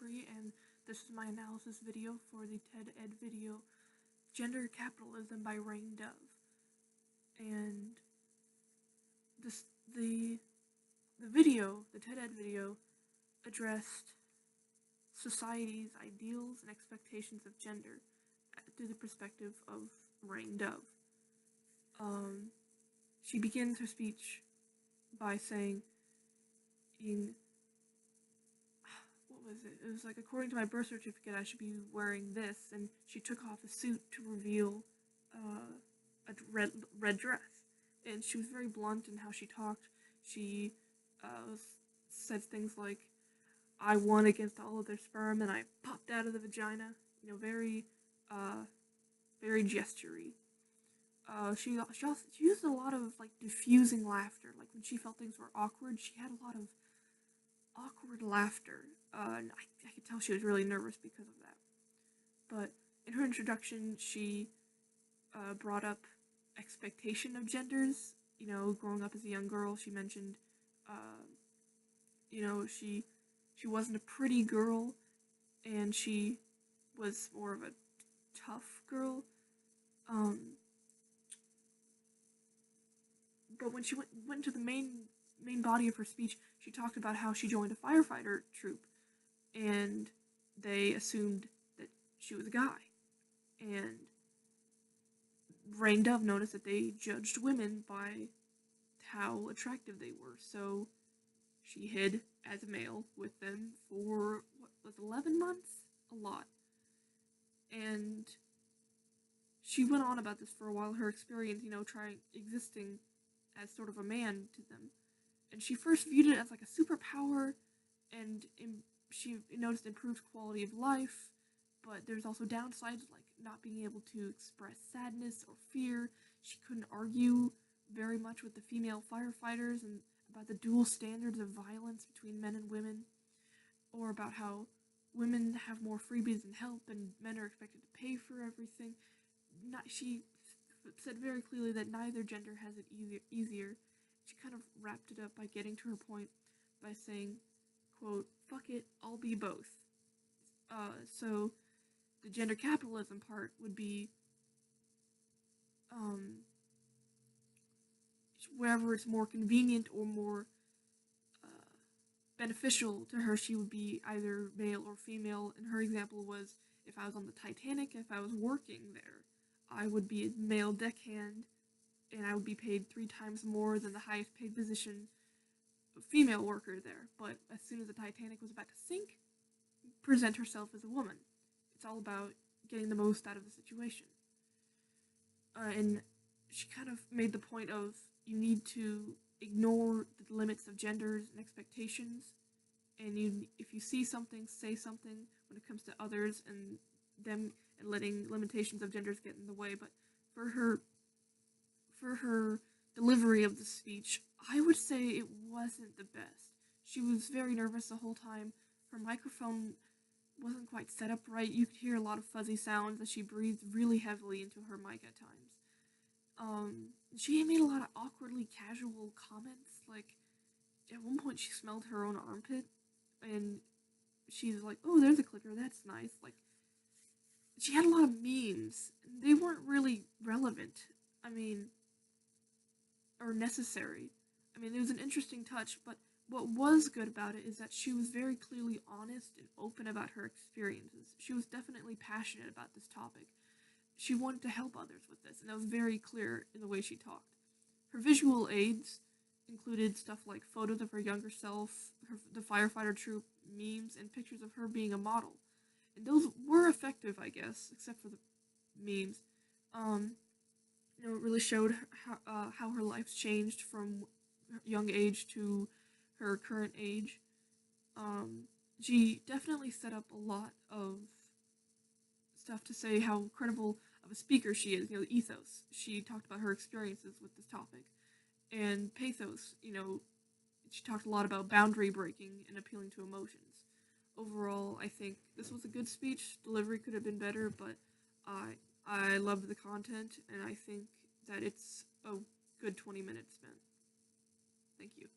Dupree, and this is my analysis video for the TED-Ed video, Gender Capitalism by Rain Dove. And the TED-Ed video, addressed society's ideals and expectations of gender through the perspective of Rain Dove. She begins her speech by saying, what was it? It was like, according to my birth certificate, I should be wearing this, and she took off a suit to reveal a red dress. And she was very blunt in how she talked. She said things like, I won against all of their sperm and I popped out of the vagina. You know, very gestury. She used a lot of like diffusing laughter. Like when she felt things were awkward, she had a lot of awkward laughter. And I could tell she was really nervous because of that. But in her introduction, she brought up expectation of genders. You know, growing up as a young girl, she mentioned, she wasn't a pretty girl, and she was more of a tough girl. But when she went into the main body of her speech, she talked about how she joined a firefighter troop, and they assumed that she was a guy. And Rain Dove noticed that they judged women by how attractive they were, so she hid as a male with them for, 11 months? A lot. And she went on about this for a while, her experience, existing as sort of a man to them. And she first viewed it as like a superpower, and she noticed improved quality of life, but there's also downsides, like not being able to express sadness or fear. She couldn't argue very much with the female firefighters and about the dual standards of violence between men and women, or about how women have more freebies and help and men are expected to pay for everything. She said very clearly that neither gender has it easier. She kind of wrapped it up by getting to her point by saying, quote, "Fuck it, I'll be both." So the gender capitalism part would be wherever it's more convenient or more beneficial to her, she would be either male or female. And her example was, if I was on the Titanic, if I was working there, I would be a male deckhand, and I would be paid 3 times more than the highest paid position female worker there. But as soon as the Titanic was about to sink, present herself as a woman. It's all about getting the most out of the situation. And she kind of made the point of, you need to ignore the limits of genders and expectations, and if you see something, say something when it comes to others and them, and letting limitations of genders get in the way. But for her delivery of the speech, I would say it wasn't the best. She was very nervous the whole time. Her microphone wasn't quite set up right. You could hear a lot of fuzzy sounds as she breathed really heavily into her mic at times. She made a lot of awkwardly casual comments. Like, at one point she smelled her own armpit, and she's like, "Oh, there's a clicker, that's nice." Like, she had a lot of memes. They weren't really relevant, or necessary. It was an interesting touch, but what was good about it is that she was very clearly honest and open about her experiences. She was definitely passionate about this topic. She wanted to help others with this, and that was very clear in the way she talked. Her visual aids included stuff like photos of her younger self, the firefighter troop, memes, and pictures of her being a model. And those were effective, I guess, except for the memes. It really showed how her life's changed from her young age to her current age. She definitely set up a lot of stuff to say how credible of a speaker she is. Ethos. She talked about her experiences with this topic. And pathos, she talked a lot about boundary breaking and appealing to emotions. Overall, I think this was a good speech. Delivery could have been better, but I loved the content, and I think that it's a good 20 minutes spent. Thank you.